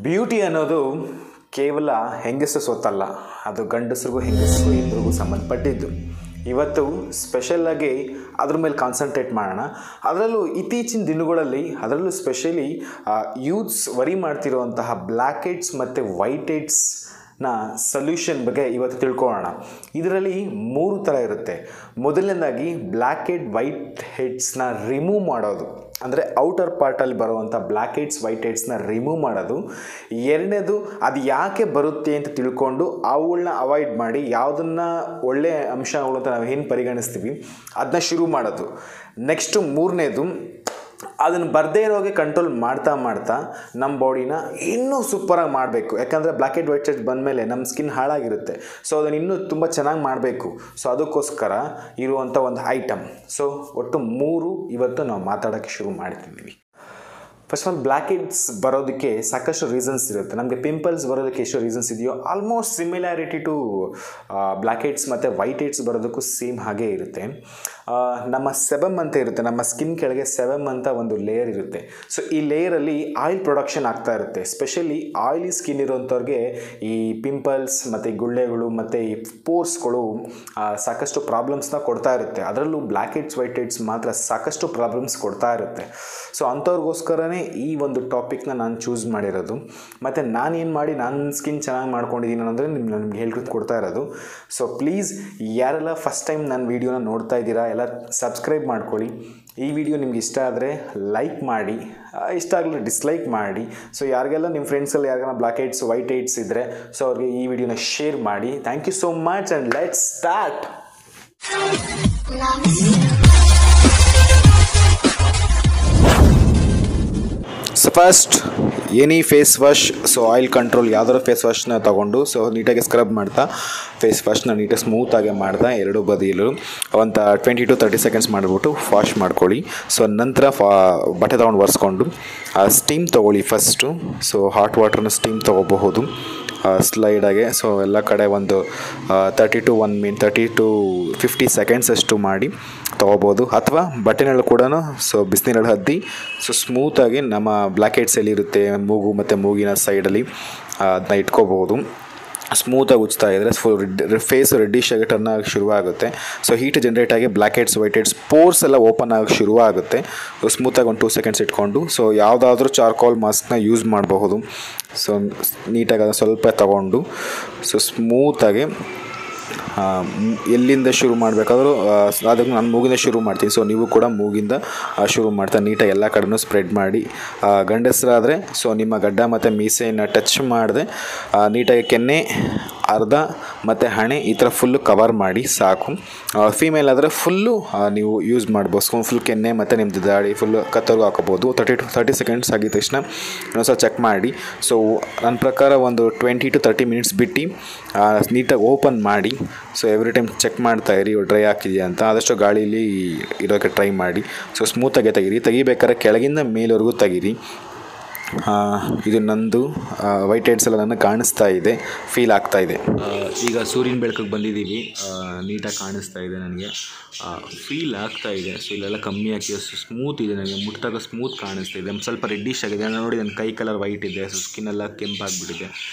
Beauty ಅನ್ನೋದು ಕೇವಲ ಹೆಂಗಸು ಸೊತ್ತಲ್ಲ, ಅದು ಗಂಡಸರಿಗೂ ಹೆಂಗಸರಿಗೂ ಇಬ್ಬರಿಗೂ ಸಂಬಂಧಪಟ್ಟಿದ್ದು. ಇವತ್ತು ಸ್ಪೆಷಲ್ಲಾಗಿ ಅದ್ರ ಮೇಲೆ ಕಾನ್ಸಂಟ್ರೇಟ್ ಮಾಡೋಣ. ಅದರಲ್ಲೂ ಇತ್ತೀಚಿನ ದಿನಗಳಲ್ಲಿ ಅದರಲ್ಲೂ ಸ್ಪೆಷಲಿ ಯೂತ್ಸ್ ವರಿ ಮಾಡ್ತಿರುವಂತಹ ಬ್ಲ್ಯಾಕ್ ಹೆಡ್ಸ್ ಮತ್ತು ವೈಟ್ ಹೆಡ್ಸ್ನ ಸೊಲ್ಯೂಷನ್ ಬಗ್ಗೆ ಇವತ್ತು ತಿಳ್ಕೊಳ್ಳೋಣ. ಇದರಲ್ಲಿ 3 ಥರ ಇರುತ್ತೆ. ಮೊದಲನೇದಾಗಿ ಬ್ಲ್ಯಾಕ್ ಹೆಡ್ ವೈಟ್ ಹೆಡ್ಸ್ನ ರಿಮೂವ್ ಮಾಡೋದು, ಅಂದರೆ ಔಟರ್ ಪಾರ್ಟಲ್ಲಿ ಬರುವಂಥ ಬ್ಲ್ಯಾಕ್ ಹೆಡ್ಸ್ ವೈಟ್ ಹೆಡ್ಸ್ನ ರಿಮೂವ್ ಮಾಡೋದು. ಎರಡನೇದು ಅದು ಯಾಕೆ ಬರುತ್ತೆ ಅಂತ ತಿಳ್ಕೊಂಡು ಅವುಗಳನ್ನ ಅವಾಯ್ಡ್ ಮಾಡಿ ಯಾವುದನ್ನು ಒಳ್ಳೆಯ ಅಂಶಗಳು ಅಂತ ನಾವು ಏನು ಪರಿಗಣಿಸ್ತೀವಿ ಅದನ್ನ ಶುರು ಮಾಡೋದು. ನೆಕ್ಸ್ಟು ಮೂರನೇದು ಅದನ್ನು ಬರದೇ ಇರೋಗೆ ಕಂಟ್ರೋಲ್ ಮಾಡ್ತಾ ನಮ್ಮ ಬಾಡಿನ ಇನ್ನೂ ಸೂಪರಾಗಿ ಮಾಡಬೇಕು. ಯಾಕಂದರೆ ಬ್ಲ್ಯಾಕ್ ಹೆಡ್ ವೈಟ್ ಹೆಡ್ಸ್ ಬಂದಮೇಲೆ ನಮ್ಮ ಸ್ಕಿನ್ ಹಾಳಾಗಿರುತ್ತೆ. ಸೊ ಅದನ್ನು ಇನ್ನೂ ತುಂಬ ಚೆನ್ನಾಗಿ ಮಾಡಬೇಕು. ಸೊ ಅದಕ್ಕೋಸ್ಕರ ಇರುವಂಥ ಒಂದು ಐಟಮ್. ಸೊ ಒಟ್ಟು 3 ಇವತ್ತು ನಾವು ಮಾತಾಡೋಕ್ಕೆ ಶುರು ಮಾಡ್ತಿದ್ದೀವಿ. First of all black heads ಬರೋದಕ್ಕೆ ಸಾಕಷ್ಟು ರೀಸನ್ಸ್ ಇರುತ್ತೆ. ನಮಗೆ ಪಿಂಪಲ್ಸ್ ಬರೋದಕ್ಕೆ ಎಷ್ಟು ರೀಸನ್ಸ್ ಇದೆಯೋ almost similarity to black heads ಮತ್ತು ವೈಟ್ ಹೆಡ್ಸ್ ಬರೋದಕ್ಕೂ ಸೇಮ್ ಹಾಗೇ ಇರುತ್ತೆ. ನಮ್ಮ ಸೆಬಮ್ ಅಂತ ಇರುತ್ತೆ, ನಮ್ಮ ಸ್ಕಿನ್ ಕೆಳಗೆ ಸೆಬಮ್ ಅಂತ ಒಂದು ಲೇಯರ್ ಇರುತ್ತೆ. ಸೊ ಈ ಲೇಯರಲ್ಲಿ ಆಯಿಲ್ ಪ್ರೊಡಕ್ಷನ್ ಆಗ್ತಾ ಇರುತ್ತೆ. ಸ್ಪೆಷಲಿ ಆಯಿಲಿ ಸ್ಕಿನ್ ಇರೋಂಥವ್ರಿಗೆ ಈ ಪಿಂಪಲ್ಸ್ ಮತ್ತು ಗುಳ್ಳೆಗಳು ಮತ್ತು ಈ ಪೋರ್ಸ್ಗಳು ಸಾಕಷ್ಟು ಪ್ರಾಬ್ಲಮ್ಸ್ನ ಕೊಡ್ತಾ ಇರುತ್ತೆ. ಅದರಲ್ಲೂ ಬ್ಲ್ಯಾಕ್ ಹೆಡ್ಸ್ ವೈಟ್ ಹೆಡ್ಸ್ ಮಾತ್ರ ಸಾಕಷ್ಟು ಪ್ರಾಬ್ಲಮ್ಸ್ ಕೊಡ್ತಾ ಇರುತ್ತೆ. ಸೊ ಅಂಥವ್ರಿಗೋಸ್ಕರನೇ ಈ ಒಂದು ಟಾಪಿಕ್ನ ನಾನು ಚೂಸ್ ಮಾಡಿರೋದು. ಮತ್ತು ನಾನೇನು ಮಾಡಿ ನನ್ನ ಸ್ಕಿನ್ ಚೆನ್ನಾಗಿ ಮಾಡ್ಕೊಂಡಿದ್ದೀನಿ ಅಂದರೆ ನಿಮ್ಗೆ ಹೇಳ್ಕೊಡ್ತಾ ಇರೋದು. ಸೊ ಪ್ಲೀಸ್ ಯಾರೆಲ್ಲ ಫಸ್ಟ್ ಟೈಮ್ ನನ್ನ ವೀಡಿಯೋನ ನೋಡ್ತಾ ಇದ್ದೀರಾ ಎಲ್ಲ ಸಬ್ಸ್ಕ್ರೈಬ್ ಮಾಡ್ಕೊಳ್ಳಿ. ಈ ವಿಡಿಯೋ ನಿಮ್ಗೆ ಇಷ್ಟ ಆದರೆ ಲೈಕ್ ಮಾಡಿ, ಇಷ್ಟ ಆಗಲಿ ಡಿಸ್ಲೈಕ್ ಮಾಡಿ. ಸೊ ಯಾರಿಗೆಲ್ಲ ನಿಮ್ಮ ಫ್ರೆಂಡ್ಸಲ್ಲಿ ಯಾರಿಗೆಲ್ಲ ಬ್ಲ್ಯಾಕ್ ಹೆಡ್ಸ್ ವೈಟ್ ಹೆಡ್ಸ್ ಇದ್ದರೆ ಸೊ ಅವ್ರಿಗೆ ಈ ವಿಡಿಯೋನ ಶೇರ್ ಮಾಡಿ. Thank you so much and let's start. So first any face wash, so oil control ಯಾವ್ದಾದ್ರು ಫೇಸ್ ವಾಶ್ನ ತೊಗೊಂಡು ಸೊ ನೀಟಾಗಿ ಸ್ಕ್ರಬ್ ಮಾಡ್ತಾ ಫೇಸ್ ವಾಶ್ನ ನೀಟಾಗಿ ಸ್ಮೂತಾಗಿ ಮಾಡ್ತಾ ಎರಡು ಬದಿಯಲ್ಲೂ ಒಂದು 20 to 30 ಸೆಕೆಂಡ್ಸ್ ಮಾಡಿಬಿಟ್ಟು ವಾಶ್ ಮಾಡ್ಕೊಳ್ಳಿ. ಸೊ ನಂತರ ಬಟ್ಟೆ ತೊಗೊಂಡು ಒರೆಸ್ಕೊಂಡು ಸ್ಟೀಮ್ ತೊಗೊಳ್ಳಿ ಫಸ್ಟು. ಸೊ ಹಾಟ್ ವಾಟ್ರನ್ನ ಸ್ಟೀಮ್ ತೊಗೋಬಹುದು ಸ್ಲೈಡಾಗೆ. ಸೊ ಎಲ್ಲ ಕಡೆ ಒಂದು 30 to 50 ಸೆಕೆಂಡ್ಸ್ ಅಷ್ಟು ಮಾಡಿ ತೊಗೋಬೋದು. ಅಥವಾ ಬಟ್ಟೆನಲ್ಲಿ ಕೂಡ ಸೊ ಬಿಸಿನೀರಲ್ಲಿ ಹದ್ದಿ ಸೊ ಸ್ಮೂತಾಗಿ ನಮ್ಮ ಬ್ಲ್ಯಾಕ್ ಹೆಡ್ಸ್ ಎಲ್ಲಿರುತ್ತೆ ಮೂಗು ಮತ್ತು ಮೂಗಿನ ಸೈಡಲ್ಲಿ ಅದನ್ನ ಇಟ್ಕೋಬೋದು. ಸ್ಮೂತಾಗಿ ಉಜ್ತಾ ಇದ್ದರೆ ಫೇಸ್ ರೆಡ್ಡಿಶ್ ಆಗಿ ಟರ್ನ್ ಆಗಿ ಶುರುವಾಗುತ್ತೆ. ಸೊ ಹೀಟ್ ಜನ್ರೇಟ್ ಆಗಿ black heads white heads pores ಎಲ್ಲ ಓಪನ್ ಆಗಿ ಶುರುವಾಗುತ್ತೆ. ಸ್ಮೂತಾಗಿ ಒಂದು 2 ಸೆಕೆಂಡ್ಸ್ ಇಟ್ಕೊಂಡು ಸೊ ಯಾವುದಾದ್ರೂ ಚಾರ್ಕೋಲ್ ಮಾಸ್ಕ್ನ ಯೂಸ್ ಮಾಡಬಹುದು. ಸೊ ನೀಟಾಗಿ ಅದನ್ನು ಸ್ವಲ್ಪ ತಗೊಂಡು ಸೊ ಸ್ಮೂತಾಗಿ ಎಲ್ಲಿಂದ ಶುರು ಮಾಡಬೇಕಾದ್ರೂ ಅದಕ್ಕೆ ನಾನು ಮೂಗಿಂದ ಶುರು ಮಾಡ್ತೀನಿ. ಸೊ ನೀವು ಕೂಡ ಮೂಗಿಂದ ಶುರು ಮಾಡ್ತಾ ನೀಟಾಗಿ ಎಲ್ಲ ಕಡೆನೂ ಸ್ಪ್ರೆಡ್ ಮಾಡಿ. ಗಂಡಸರಾದರೆ ಸೊ ನಿಮ್ಮ ಗಡ್ಡ ಮತ್ತು ಮೀಸೆಯನ್ನು ಟಚ್ ಮಾಡದೆ ನೀಟಾಗಿ ಕೆನ್ನೆ ಅರ್ಧ ಮತ್ತು ಹಣೆ ಈ ಥರ ಫುಲ್ಲು ಕವರ್ ಮಾಡಿ ಸಾಕು. ಫೀಮೇಲ್ ಆದರೆ ಫುಲ್ಲು ನೀವು ಯೂಸ್ ಮಾಡ್ಬೋದು. ಫುಲ್ ಕೆನ್ನೆ ಮತ್ತು ನಿಮ್ಮದು ದಾಡಿ ಫುಲ್ಲು ಕತ್ತರ್ಗೂ ಹಾಕೋಬೋದು. 30 to 30 ಸೆಕೆಂಡ್ಸ್ ಆಗಿದ ತಕ್ಷಣ ಇನ್ನೊಂದು ಚೆಕ್ ಮಾಡಿ. ಸೊ ನನ್ನ ಪ್ರಕಾರ ಒಂದು 20 to 30 ಮಿನಿಟ್ಸ್ ಬಿಟ್ಟು ನೀಟಾಗಿ ಓಪನ್ ಮಾಡಿ. ಸೊ ಎವ್ರಿ ಟೈಮ್ ಚೆಕ್ ಮಾಡ್ತಾ ಇರಿ ಡ್ರೈ ಹಾಕಿದೆಯಾ ಅಂತ. ಆದಷ್ಟು ಗಾಳೀಲಿ ಇರೋಕ್ಕೆ ಟ್ರೈ ಮಾಡಿ. ಸೊ ಸ್ಮೂತಾಗೆ ತೆಗಿಬೇಕಾದ್ರೆ ಕೆಳಗಿಂದ ಮೇಲವರೆಗೂ ತೆಗೀರಿ. ಇದು ನಂದು ವೈಟ್ ಹೆಡ್ಸ್ ಎಲ್ಲ ನನಗೆ ಕಾಣಿಸ್ತಾ ಇದೆ, ಫೀಲ್ ಆಗ್ತಾ ಇದೆ. ಈಗ ಸೂರ್ಯನ ಬೆಳಕಿಗೆ ಬಂದಿದ್ದೀವಿ, ನೀಟಾಗಿ ಕಾಣಿಸ್ತಾ ಇದೆ ನನಗೆ, ಫೀಲ್ ಆಗ್ತಾ ಇದೆ. ಸೊ ಇಲ್ಲೆಲ್ಲ ಕಮ್ಮಿ ಹಾಕಿ ಸ್ಮೂತ್ ಇದೆ, ನನಗೆ ಮುಟ್ಟಾಗ ಸ್ಮೂತ್ ಕಾಣಿಸ್ತಾ ಇದೆ. ಸ್ವಲ್ಪ ರೆಡ್ಡಿಶ್ ಆಗಿದೆ ನೋಡಿ, ನನ್ನ ಕೈ ಕಲರ್ ವೈಟ್ ಇದೆ, ಸೊ ಸ್ಕಿನ್ನೆಲ್ಲ ಕೆಂಪಾಗಿಬಿಟ್ಟಿದೆ.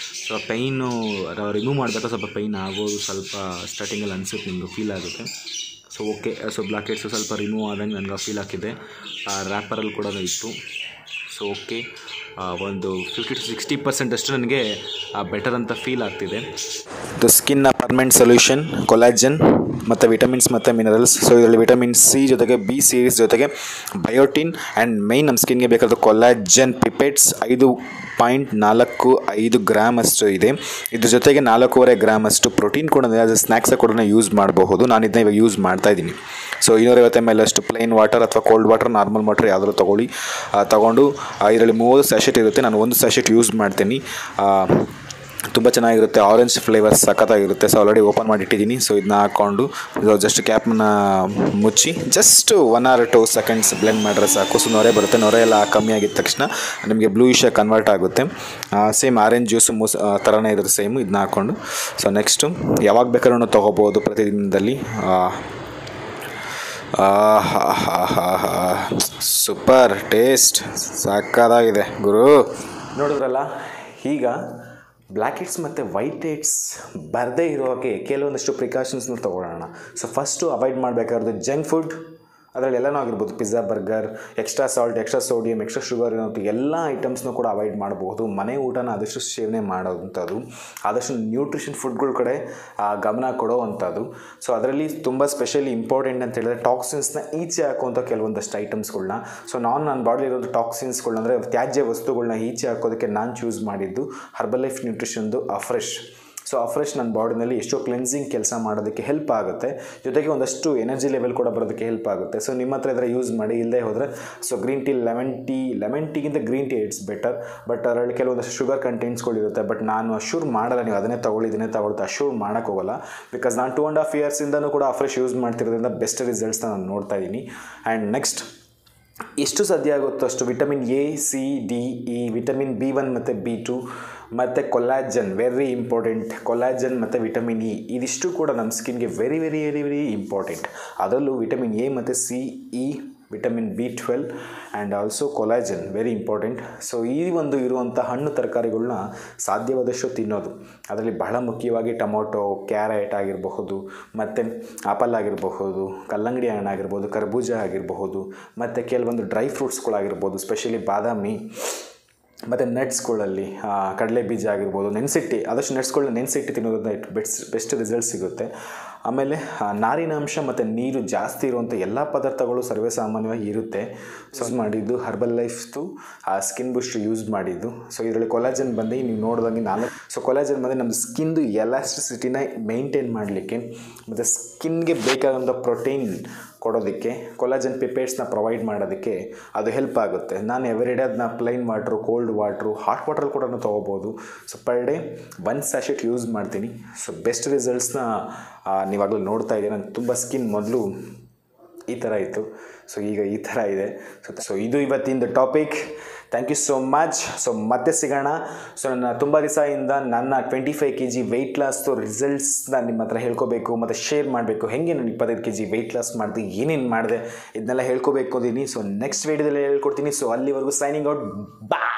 ಸೊ ಪೈನು ರಿಮೂವ್ ಮಾಡಬೇಕಾದ್ರೆ ಸ್ವಲ್ಪ ಪೈನ್ ಆಗೋದು ಸ್ವಲ್ಪ ಸ್ಟಾರ್ಟಿಂಗಲ್ಲಿ ಅನಿಸುತ್ತೆ, ನಿಮಗೆ ಫೀಲ್ ಆಗುತ್ತೆ. So okay, so black heads ಸ್ವಲ್ಪ ರಿಮೂವ್ ಆದಂಗೆ ನನಗೆ ಫೀಲ್ ಆಗ್ತಿದೆ. ರ್ಯಾಪರಲ್ಲಿ ಕೂಡ ಇತ್ತು. ಸೊ ಓಕೆ, ಒಂದು 50 to 60% ಅಷ್ಟು ನನಗೆ ಬೆಟರ್ ಅಂತ ಫೀಲ್ ಆಗ್ತಿದೆ. ದ ಸ್ಕಿನ್ನ ಪರ್ಮನೆಂಟ್ ಸೊಲ್ಯೂಷನ್ ಕೊಲಾಜನ್ ಮತ್ತು ವಿಟಮಿನ್ಸ್ ಮತ್ತು ಮಿನರಲ್ಸ್. ಸೊ ಇದರಲ್ಲಿ ವಿಟಮಿನ್ ಸಿ ಜೊತೆಗೆ ಬಿ ಸೀರೀಸ್ ಜೊತೆಗೆ ಬಯೋಟಿನ್ ಆ್ಯಂಡ್ ಮೈನ್ ನಮ್ಮ ಸ್ಕಿನ್ಗೆ ಬೇಕಾದ ಕೊಲಾಜನ್ ಪಿಪೆಟ್ಸ್ 5.45 ಗ್ರಾಮ್ ಅಷ್ಟು ಇದೆ. ಇದ್ರ ಜೊತೆಗೆ 4.25 ಗ್ರಾಮ್ ಅಷ್ಟು ಪ್ರೋಟೀನ್ ಕೂಡ ಸ್ನ್ಯಾಕ್ಸ್ ಕೂಡ ಯೂಸ್ ಮಾಡಬಹುದು. ನಾನು ಇದನ್ನ ಇವಾಗ ಯೂಸ್ ಮಾಡ್ತಾಯಿದ್ದೀನಿ. ಸೊ 250 ml ಅಷ್ಟು ಪ್ಲೇನ್ ವಾಟರ್ ಅಥವಾ ಕೋಲ್ಡ್ ವಾಟರ್ ನಾರ್ಮಲ್ ವಾಟರ್ ಯಾವ್ದಾದ್ರು ತಗೊಂಡು ಇದರಲ್ಲಿ 30 ಸ್ಯಾಶೆಟ್ ಇರುತ್ತೆ. ನಾನು 1 ಸ್ಯಾಶೆಟ್ ಯೂಸ್ ಮಾಡ್ತೀನಿ. ತುಂಬ ಚೆನ್ನಾಗಿರುತ್ತೆ, ಆರೆಂಜ್ ಫ್ಲೇವರ್ ಸಖತ್ತಾಗಿರುತ್ತೆ. ಸೊ ಆಲ್ರೆಡಿ ಓಪನ್ ಮಾಡಿ ಇಟ್ಟಿದ್ದೀನಿ. ಸೊ ಇದನ್ನ ಹಾಕ್ಕೊಂಡು ಜಸ್ಟ್ ಕ್ಯಾಪ್ನ ಮುಚ್ಚಿ ಜಸ್ಟ್ 1 or 2 ಸೆಕೆಂಡ್ಸ್ ಬ್ಲೆಂಡ್ ಮಾಡಿದ್ರೆ ಸಾಕು. ಸೊ ನೊರೆ ಬರುತ್ತೆ. ನೊರೆ ಎಲ್ಲ ಕಮ್ಮಿ ಆಗಿದ ತಕ್ಷಣ ನಿಮಗೆ ಬ್ಲೂಯಿಶ್ ಕನ್ವರ್ಟ್ ಆಗುತ್ತೆ. ಸೇಮ್ ಆರೆಂಜ್ ಜ್ಯೂಸು ಥರನೇ ಇರುತ್ತೆ ಸೇಮು. ಇದನ್ನ ಹಾಕ್ಕೊಂಡು ಸೊ ನೆಕ್ಸ್ಟು ಯಾವಾಗ ಬೇಕಾದ್ರೂ ತೊಗೋಬೋದು ಪ್ರತಿದಿನದಲ್ಲಿ. ಸೂಪರ್ ಟೇಸ್ಟ್, ಸಾಕಾಗಿದೆ ಗುರು. ನೋಡಿದ್ರಲ್ಲ ಈಗ ಬ್ಲ್ಯಾಕ್ ಹೆಡ್ಸ್ ಮತ್ತು ವೈಟ್ ಹೆಡ್ಸ್ ಬರದೇ ಇರೋ ಹಾಗೆ ಕೆಲವೊಂದಷ್ಟು ಪ್ರಿಕಾಷನ್ಸ್ನ ತೊಗೊಳ್ಳೋಣ. ಸೊ ಫಸ್ಟು ಅವಾಯ್ಡ್ ಮಾಡಬೇಕಾದ್ರೆ ಜಂಕ್ ಫುಡ್, ಅದರಲ್ಲಿ ಎಲ್ಲನೂ ಆಗಿರ್ಬೋದು, pizza, burger, extra salt, extra sodium, extra sugar ಇರೋಂಥ ಎಲ್ಲ ಐಟಮ್ಸ್ನೂ ಕೂಡ ಅವಾಯ್ಡ್ ಮಾಡ್ಬೋದು. ಮನೆ ಊಟನ ಆದಷ್ಟು ಸೇವನೆ ಮಾಡೋವಂಥದ್ದು, ಆದಷ್ಟು ನ್ಯೂಟ್ರಿಷನ್ ಫುಡ್ಗಳ ಕಡೆ ಗಮನ ಕೊಡೋ ಅಂಥದ್ದು. ಸೊ ಅದರಲ್ಲಿ ತುಂಬ ಸ್ಪೆಷಲಿ ಇಂಪಾರ್ಟೆಂಟ್ ಅಂತ ಹೇಳಿದ್ರೆ ಟಾಕ್ಸಿನ್ಸ್ನ ಈಚೆ ಹಾಕುವಂಥ ಕೆಲವೊಂದಷ್ಟು ಐಟಮ್ಸ್ಗಳನ್ನ. ಸೊ ನನ್ನ ಬಾಡಿಲಿರೋದು ಟಾಕ್ಸಿನ್ಸ್ಗಳನ್ನ ಅಂದರೆ ತ್ಯಾಜ್ಯ ವಸ್ತುಗಳನ್ನ ಈಚೆ ಹಾಕೋದಕ್ಕೆ ನಾನು ಚೂಸ್ ಮಾಡಿದ್ದು ಹರ್ಬಲೈಫ್ ನ್ಯೂಟ್ರಿಷನ್ದು ಅಫ್ರೆಶ್. ಸೊ ಅಫ್ರೆಶ್ ನನ್ನ ಬಾಡಿನಲ್ಲಿ ಎಷ್ಟೋ ಕ್ಲೆನ್ಸಿಂಗ್ ಕೆಲಸ ಮಾಡೋದಕ್ಕೆ ಹೆಲ್ಪ್ ಆಗುತ್ತೆ, ಜೊತೆಗೆ ಒಂದಷ್ಟು ಎನರ್ಜಿ ಲೆವೆಲ್ ಕೂಡ ಬರೋದಕ್ಕೆ ಹೆಲ್ಪ್ ಆಗುತ್ತೆ. ಸೊ ನಿಮ್ಮ ಹತ್ರ ಇದ್ರೆ ಯೂಸ್ ಮಾಡಿ, ಇಲ್ಲದೆ ಹೋದರೆ ಸೊ ಗ್ರೀನ್ ಟೀ, ಲೆಮನ್ ಟೀಗಿಂತ green tea it's better. But ಅದರಲ್ಲಿ ಕೆಲವೊಂದಷ್ಟು ಶುಗರ್ ಕಂಟೆಂಟ್ಸ್ಗಳಿರುತ್ತೆ. ಬಟ್ ನಾನು ಅಶ್ಯೂರ್ ಮಾಡಲ್ಲ, ನೀವು ಅದನ್ನೇ ತಗೊಳ್ತಾ ಅಶ್ಯೂರ್ ಮಾಡೋಕ್ಕೆ ಹೋಗಲ್ಲ. ಬಿಕಾಸ್ ನಾನು 2.5 ಇಯರ್ಸಿಂದನೂ ಕೂಡ ಅಫ್ರೆಶ್ ಯೂಸ್ ಮಾಡ್ತಿರೋದ್ರಿಂದ ಬೆಸ್ಟ್ ರಿಸಲ್ಟ್ಸ್ನ ನಾನು ನೋಡ್ತಾ ಇದ್ದೀನಿ. ಆ್ಯಂಡ್ ನೆಕ್ಸ್ಟ್, ಎಷ್ಟು ಸಾಧ್ಯ ಆಗುತ್ತೋ ಅಷ್ಟು vitamin A, C, D, E, vitamin B1 ಮತ್ತು B2 ಮತ್ತು ಕೊಲಾಜನ್, ವೆರಿ ಇಂಪಾರ್ಟೆಂಟ್. ಕೊಲಾಜನ್ ಮತ್ತು ವಿಟಮಿನ್ ಇ ಇದಿಷ್ಟು ಕೂಡ ನಮ್ಮ ಸ್ಕಿನ್ಗೆ very very very very important. ಅದರಲ್ಲೂ ವಿಟಮಿನ್ ಎ ಮತ್ತು C, E, vitamin B12 and also collagen very important. So ಈ ಒಂದು ಇರುವಂಥ ಹಣ್ಣು ತರಕಾರಿಗಳನ್ನ ಸಾಧ್ಯವಾದಷ್ಟು ತಿನ್ನೋದು. ಅದರಲ್ಲಿ ಬಹಳ ಮುಖ್ಯವಾಗಿ ಟೊಮೊಟೊ, ಕ್ಯಾರೆಟ್ ಆಗಿರಬಹುದು, ಮತ್ತು ಆಪಲ್ ಆಗಿರಬಹುದು, ಕಲ್ಲಂಗಡಿ ಹಣ್ಣು ಆಗಿರ್ಬೋದು, ಕರ್ಬೂಜ ಆಗಿರಬಹುದು, ಮತ್ತು ಕೆಲವೊಂದು ಡ್ರೈ ಫ್ರೂಟ್ಸ್ಗಳಾಗಿರ್ಬೋದು, ಸ್ಪೆಷಲಿ ಬಾದಾಮಿ, ಮತ್ತು ನಟ್ಸ್ಗಳಲ್ಲಿ ಕಡಲೆ ಬೀಜ ಆಗಿರ್ಬೋದು, ನೆನೆಸಿಟ್ಟು ಆದಷ್ಟು ನಟ್ಸ್ಗಳನ್ನ ನೆನೆಸಿಟ್ಟು ತಿನ್ನೋದ್ರಿಂದ ಬೆಸ್ಟ್ ರಿಸಲ್ಟ್ ಸಿಗುತ್ತೆ. ಆಮೇಲೆ ನಾರಿನಾಂಶ ಮತ್ತು ನೀರು ಜಾಸ್ತಿ ಇರುವಂಥ ಎಲ್ಲ ಪದಾರ್ಥಗಳು ಸರ್ವೇಸಾಮಾನ್ಯವಾಗಿ ಇರುತ್ತೆ. ಸೊ ಮಾಡಿದ್ದು ಹರ್ಬಲ್ ಲೈಫ್ದು ಸ್ಕಿನ್ ಬೂಸ್ಟ್ ಯೂಸ್ ಮಾಡಿದ್ದು. ಸೊ ಇದರಲ್ಲಿ ಕೊಲಾಜನ್ ಬಂದು ನೀವು ನೋಡಿದಂಗೆ ಕೊಲಾಜನ್ ಬಂದು ನಮ್ಮ ಸ್ಕಿನ್ದು ಎಲಾಸ್ಟಿಸಿಟಿನ ಮೇಂಟೈನ್ ಮಾಡಲಿಕ್ಕೆ ಮತ್ತು ಸ್ಕಿನ್ಗೆ ಬೇಕಾದಂಥ ಪ್ರೋಟೀನ್ ಕೊಡೋದಕ್ಕೆ, ಕೊಲಾಜನ್ ಪಿಪೇಟ್ಸ್ನ ಪ್ರೊವೈಡ್ ಮಾಡೋದಕ್ಕೆ ಅದು ಹೆಲ್ಪ್ ಆಗುತ್ತೆ. ನಾನು ಎವ್ರಿಡೇ ಅದನ್ನ plain water, cold water, hot ವಾಟ್ರಲ್ಲಿ ಕೂಡ ತೊಗೋಬೋದು. So per day 1 sachet use ಮಾಡ್ತೀನಿ. ಸೊ ಬೆಸ್ಟ್ ರಿಸಲ್ಟ್ಸ್ನ ನೀವಾಗಲೂ ನೋಡ್ತಾ ಇದ್ದೀರ. ನಾನು ತುಂಬ ಸ್ಕಿನ್ ಮೊದಲು ಈ ಥರ ಇತ್ತು, ಸೊ ಈಗ ಈ ಥರ ಇದೆ. ಸೊ ಇದು ಇವತ್ತಿನ topic. Thank you so much. So ಮತ್ತೆ ಸಿಗೋಣ. ಸೊ ನನ್ನ ತುಂಬ ದಿವಸದಿಂದ ನನ್ನ 25 kg ವೆಯ್ಟ್ ಲಾಸ್ದು ರಿಸಲ್ಟ್ಸ್ನ ನಿಮ್ಮ ಹತ್ರ ಹೇಳ್ಕೋಬೇಕು ಮತ್ತು ಶೇರ್ ಮಾಡಬೇಕು. ಹೇಗೆ ನಾನು 25 kg ವೆಯ್ಟ್ ಲಾಸ್ ಮಾಡಿದೆ, ಏನೇನು ಮಾಡಿದೆ, ಇದನ್ನೆಲ್ಲ ಹೇಳ್ಕೋಬೇಕು ಅಂದಿದ್ದೀನಿ. ಸೊ ನೆಕ್ಸ್ಟ್ ವೀಡಿಯೋದಲ್ಲಿ ಹೇಳ್ಕೊಡ್ತೀನಿ. ಸೊ ಅಲ್ಲಿವರೆಗೂ ಸೈನಿಂಗ್ ಔಟ್, ಬಾಯ್.